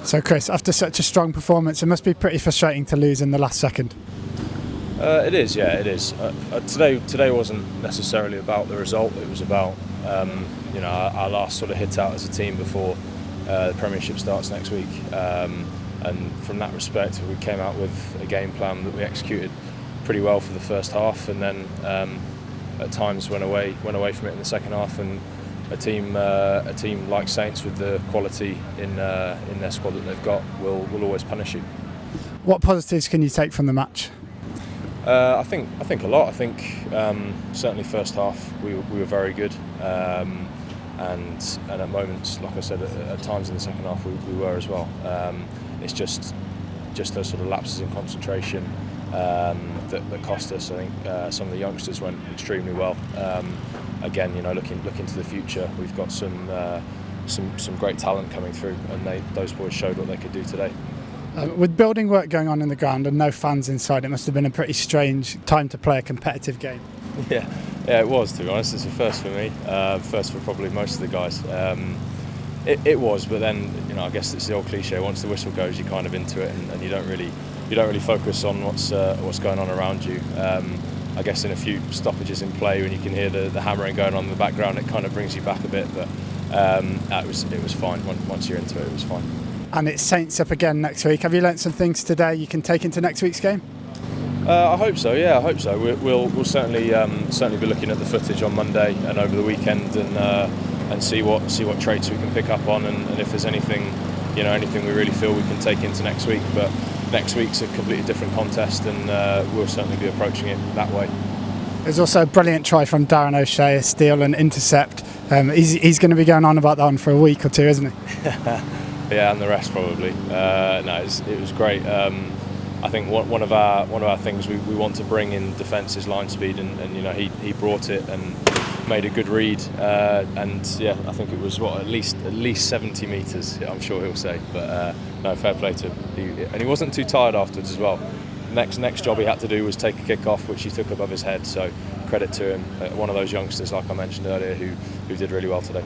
So Chris, after such a strong performance, it must be pretty frustrating to lose in the last second. It is, yeah, it is. Today wasn't necessarily about the result. It was about our last sort of hit out as a team before the Premiership starts next week. And from that respect, we came out with a game plan that we executed pretty well for the first half, and then at times went away from it in the second half. And a team like Saints, with the quality in their squad that they've got, will always punish you. What positives can you take from the match? I think a lot. I think certainly first half we were very good, and at moments, like I said, at times in the second half we were as well. It's just those sort of lapses in concentration that cost us. I think some of the youngsters went extremely well. Again, looking to the future, we've got some great talent coming through, and those boys showed what they could do today. With building work going on in the ground and no fans inside, it must have been a pretty strange time to play a competitive game. Yeah, it was, to be honest. It's a first for me, first for probably most of the guys. It was, but then I guess it's the old cliche. Once the whistle goes, you're kind of into it, and you don't really focus on what's going on around you. I guess in a few stoppages in play, when you can hear the hammering going on in the background, it kind of brings you back a bit. But it was fine. Once you're into it, it was fine. And it's Saints up again next week. Have you learnt some things today you can take into next week's game? I hope so. Yeah, I hope so. We'll certainly be looking at the footage on Monday and over the weekend, and see what traits we can pick up on, and if there's anything we really feel we can take into next week. But next week's a completely different contest, and we'll certainly be approaching it that way. There's also a brilliant try from Darren OShea, steal and intercept. He's going to be going on about that one for a week or two, isn't he? Yeah, and the rest probably. It was great. I think one of our things we want to bring in defence is line speed, and he brought it and made a good read. And yeah, I think it was at least 70 metres. I'm sure he'll say, but no, fair play to him. And he wasn't too tired afterwards as well. Next job he had to do was take a kick off, which he took above his head. So credit to him. One of those youngsters, like I mentioned earlier, who did really well today.